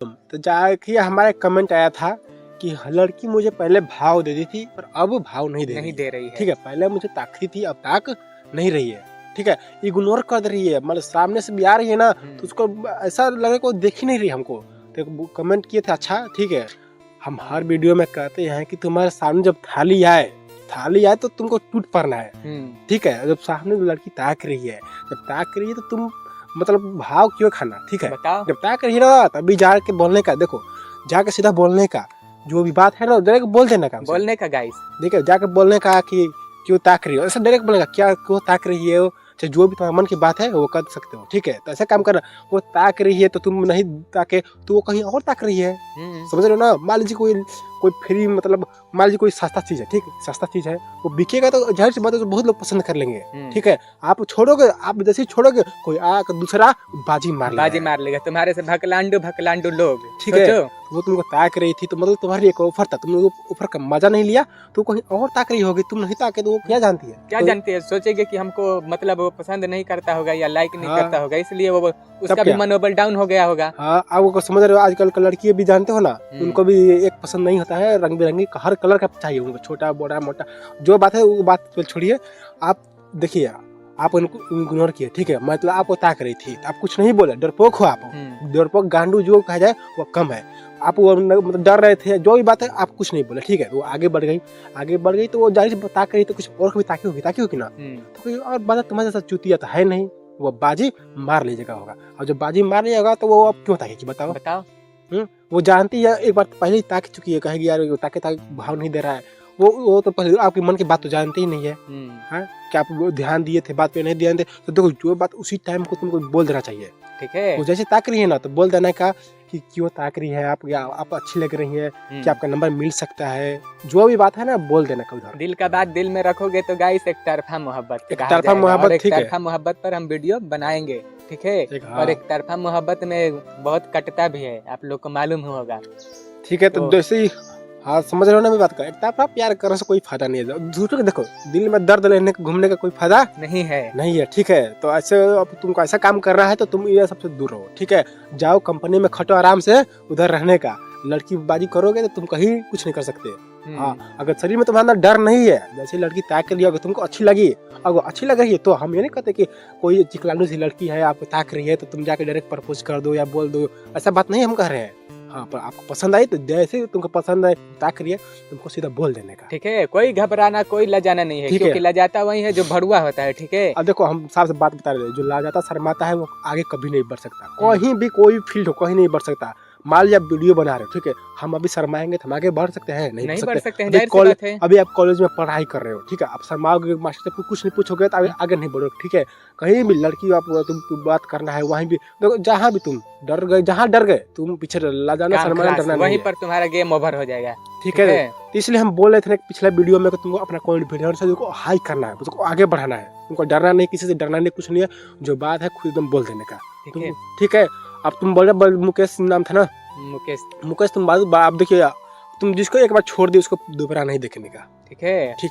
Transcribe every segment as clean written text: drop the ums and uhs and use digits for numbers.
तो जाके हमारा कमेंट आया था कि लड़की मुझे पहले भाव देती थी पर अब भाव नहीं दे रही है। ठीक है, पहले मुझे ताकती थी अब ताक नहीं रही है। ठीक है, इग्नोर कर रही है, मतलब सामने से भी आ रही है ना तो उसको ऐसा लगे को देख ही नहीं रही हमको। तो कमेंट किए थे, अच्छा ठीक है, हम हर वीडियो में कहते हैं कि तुम्हारे सामने जब थाली आए तो तुमको टूट पड़ना है। ठीक है, जब सामने लड़की ताक रही है, जब ताक रही है तो तुम मतलब भाव क्यों खाना। ठीक है, जब ताक रही है ना तभी जाके बोलने का, देखो जाके सीधा बोलने का, जो भी बात है ना डायरेक्ट बोल देने का, बोलने का गाइस। देखिए जाके बोलने का कि क्यों ताक रही हो, ऐसा डायरेक्ट बोलेगा क्या क्यों ताक रही है, चाहे जो भी तुम्हारे मन की बात है वो कर सकते हो। ठीक है, तो ऐसा काम करना, वो ताक रही है तो तुम नहीं ताके तो वो कहीं और ताक रही है। समझ रहे हो ना। मान लीजिए कोई फ्री मतलब मान लीजिए कोई सस्ता चीज है, ठीक है, सस्ता चीज है वो बिकेगा तो जाहिर सी बात है तो बहुत लोग पसंद कर लेंगे। ठीक है, आप छोड़ोगे, आप जैसे ही छोड़ोगे कोई आकर दूसरा बाजी मार लेगा तुम्हारे से भकलांडू लोग। ठीक है, वो तुमको ताक रही थी तो मतलब तुम्हारे लिए एक ऑफर था, तुमने वो ऑफर का मजा नहीं लिया तो कहीं और ताक रही होगी, तुम नहीं ताके तो वो क्या जानती है, क्या जानती है, सोचेगी कि हमको मतलब वो पसंद नहीं करता होगा या लाइक नहीं करता होगा, इसलिए वो उसका भी मनोबल डाउन हो गया होगा। हाँ, आप समझ रहे हो, आजकल का लड़की भी जानते हो ना, उनको भी एक पसंद नहीं होता है, रंग बिरंगी हर कलर का चाहिए उनको, छोटा बड़ा मोटा जो बात है वो बात छोड़िए। आप देखिए, आप उनको इग्नोर किए, ठीक है, मतलब आपको ताक रही थी, आप कुछ नहीं बोले, डरपोक हो आप, डरपोक गांडू जो कहा जाए वो कम है, आप वो मतलब डर रहे थे, जो भी बात है आप कुछ नहीं बोले। ठीक है, वो आगे बढ़ गई तो वो जाहिर से ताक रही तो कुछ और भी ताकी होगी ना, तो कोई और बात तुम्हारे साथ चुतिया तो है नहीं, वो बाजी मार लीजिएगा होगा, और जब बाजी मार लिएगा तो वो अब क्यों ताकेगी बताओ। वो जानती है, एक बार पहले ही ताक चुकी है, कहेगी यार ताके भाव नहीं दे रहा है, वो तो पहले आपके मन की बात तो जानते ही नहीं है। हाँ, क्या आप ध्यान दिए थे बात पे, नहीं ध्यान दे तो देखो जो बात उसी टाइम को तुमको बोल देना चाहिए। ठीक है, वो जैसे ताक रही है ना तो बोल देना का कि क्यों ताक रही है आप, या आप अच्छी लग रही है, कि आपका नंबर मिल सकता है, जो भी बात है ना बोल देना का उधर। दिल का बात दिल में रखोगे तो गाइस एक तरफा मोहब्बत, ठीक है, तरफा मोहब्बत पर हम वीडियो बनाएंगे। ठीक है, और एक तरफा मोहब्बत में बहुत कटता भी है, आप लोग को मालूम होगा। ठीक है, तो जैसे ही हाँ समझ रहे हो ना मेरी बात का, एक तरफा प्यार करने से कोई फायदा नहीं है, दूसरे को देखो दिल में दर्द लेने घूमने का कोई फायदा नहीं है। ठीक है, तो ऐसे अब तुमको ऐसा काम करना है तो तुम ये सबसे दूर रहो। ठीक है, जाओ कंपनी में खटो आराम से, उधर रहने का, लड़की बाजी करोगे तो तुम कहीं कुछ नहीं कर सकते। हाँ, अगर शरीर में तुम्हारा डर नहीं है, जैसे लड़की ताक कर लिया, अगर तुमको अच्छी लगी, अगर अच्छी लग रही है तो हम ये नहीं कहते कि कोई चिकलानू सी लड़की है आपको ताक रही है तो तुम जाके डायरेक्ट प्रपोज कर दो या बोल दो, ऐसा बात नहीं हम कह रहे हैं। हाँ, पर आपको पसंद आई तो जैसे तुमको पसंद है ताक रही है तुमको सीधा बोल देने का। ठीक है, कोई घबराना कोई लजाना नहीं है, क्योंकि लजाता वही है जो भड़ुआ होता है। ठीक है, अब देखो हम साफ से बात बता रहे हैं, जो लाजाता शर्माता है वो आगे कभी नहीं बढ़ सकता, कहीं भी कोई फील्ड हो कहीं नहीं बढ़ सकता। मान लिया आप वीडियो बना रहे हो, ठीक है, हम अभी शर्माएंगे तो हम आगे बढ़ सकते हैं, नहीं बढ़ सकते हैं। अभी आप कॉलेज में पढ़ाई कर रहे हो, ठीक है, आप शर्माओगे, मास्टर से कुछ नहीं पूछोगे तो आगे नहीं बढ़ोगे। ठीक है, कहीं भी लड़की आप तुम बात करना है वहीं भी देखो, जहाँ भी तुम डर गए, जहाँ डर गए तुम पीछे लाजाना शर्माना डरना नहीं, वहीं पर तुम्हारा गेम ओवर हो जाएगा। ठीक है, तो इसलिए हम बोल रहे थे पिछले वीडियो में तुमको अपना कॉन्फिडेंस से हाई करना है, तुमको आगे बढ़ाना है, तुमको डरना नहीं, किसी से डरना नहीं, कुछ नहीं है, जो बात है खुद एकदम बोल देने का। ठीक है, अब तुम बोल रहे मुकेश नाम था ना, मुकेश तुम बात आप देखिए, तुम जिसको एक बार छोड़ दिए उसको दोबारा नहीं देखने का। ठीक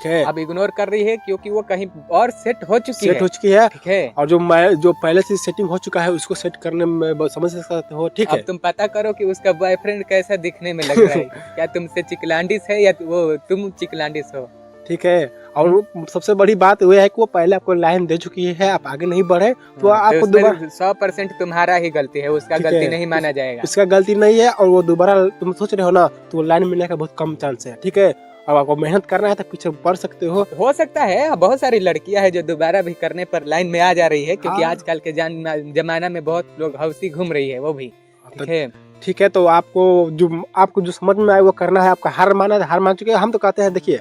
है, अब इग्नोर कर रही है क्योंकि वो कहीं और सेट हो चुकी है। ठीक है, और जो पहले से सेटिंग हो चुका है उसको सेट करने में समझ सकते हो। ठीक है, अब तुम पता करो कि उसका बॉयफ्रेंड कैसा दिखने में लग रहा है, क्या तुमसे चिकलांडिस है या वो तुम चिकलांडिस हो। ठीक है, और सबसे बड़ी बात वो है कि वो पहले आपको लाइन दे चुकी है, आप आगे नहीं बढ़े तो आपको दोबारा 100% तुम्हारा ही गलती है, उसका गलती नहीं माना जाएगा, उसका गलती नहीं है, और वो दोबारा तुम सोच रहे हो ना तो लाइन मिलने का बहुत कम चांस है। ठीक है, अब आपको मेहनत करना है तो पीछे बढ़ सकते हो सकता है। बहुत सारी लड़कियां हैं जो दोबारा भी करने पर लाइन में आ जा रही है, क्योंकि आजकल के जमाना में बहुत लोग हौसी घूम रही है वो भी। ठीक है, तो आपको जो समझ में आए वो करना है, आपका हार माना है, हार मान चुके हैं। हम तो कहते हैं देखिए,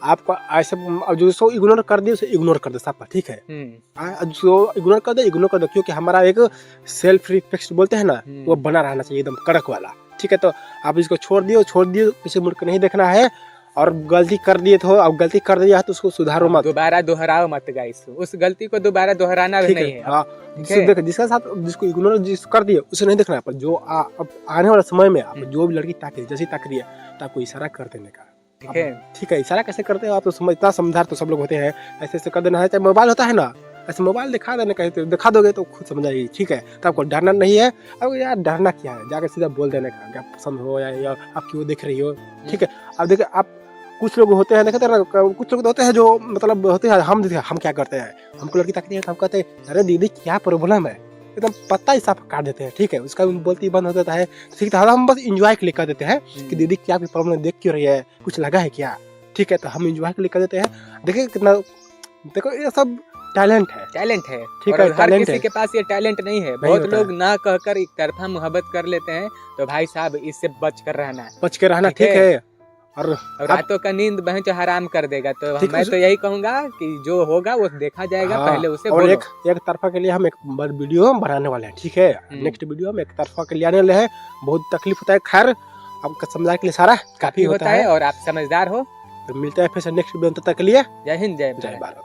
आपको ऐसे जो इग्नोर कर दिए उसे इग्नोर कर दे साफ, ठीक है, जो इग्नोर कर दे क्योंकि हमारा एक सेल्फ रिस्पेक्ट बोलते हैं ना, वो बना रहना चाहिए एकदम कड़क वाला। ठीक है, तो आप इसको छोड़ दिए, पीछे मुड़ कर नहीं देखना है, और गलती कर दिए तो अब गलती कर दिया है तो उसको सुधारो मत, दोबारा दोहराओ मत गाइस, उस गलती को दोबारा दोहराना भी नहीं है। हाँ, जिसका साथ जिसको इग्नोर कर दिए उसे नहीं देखना है, पर जो अब आने वाले समय में आप जो भी लड़की ताक जैसी ताक रही है तो आपको इशारा कर देने का। ठीक है, इशारा कैसे करते हो आप तो इतना समझदार तो सब लोग होते हैं, ऐसे कर देना है, चाहे मोबाइल होता है ना ऐसे मोबाइल दिखा देना, कहीं तो दिखा दोगे तो खुद समझ आएगी, ठीक है। तो आपको डरना नहीं है। अब यार डरना क्या है, जाकर सीधा बोल देने का कि आप पसंद हो या आप क्यों देख रही हो, ठीक है। अब देखिए आप कुछ लोग होते हैं, देखते हैं कुछ लोग होते हैं जो मतलब होते हैं, हम क्या करते हैं, हमको लड़की तकती है तो हम कहते हैं अरे दीदी क्या प्रॉब्लम है, एकदम पत्ता ही साफ काट देते हैं, ठीक है। उसका बोलती बंद हो जाता है, ठीक है। हम बस इंजॉय के लिए कर देते हैं कि दीदी क्या प्रॉब्लम देख क्यों रही है, कुछ लगा है क्या, ठीक है। तो हम इंजॉय के लिए कर देते हैं। देखिए कितना, देखो ये सब टैलेंट है, ठीक है, है। हर टैलेंट किसी है। के पास ये टैलेंट नहीं है। बहुत होता लोग ना कहकर एक तरफा मोहब्बत कर लेते हैं, तो भाई साहब इससे बच कर रहना है। बच के रहना, ठीक ठीक है। है। और और रातों का नींद बहन जो हराम कर देगा, तो ठीक है, मैं तो यही कहूंगा कि जो होगा वो देखा जाएगा, हाँ, पहले उसे और बोलो। एक तरफा के लिए हम एक वीडियो बनाने वाले हैं, ठीक है। नेक्स्ट वीडियो में एक तरफा के लिए आने वाले हैं, बहुत तकलीफ होता है, खैर आपका समझाने के लिए सारा काफी होता है। और आप समझदार हो। तो मिलते हैं फिर से नेक्स्ट वीडियो, तब तक के लिए जय हिंद, जय जय भारत। भारत।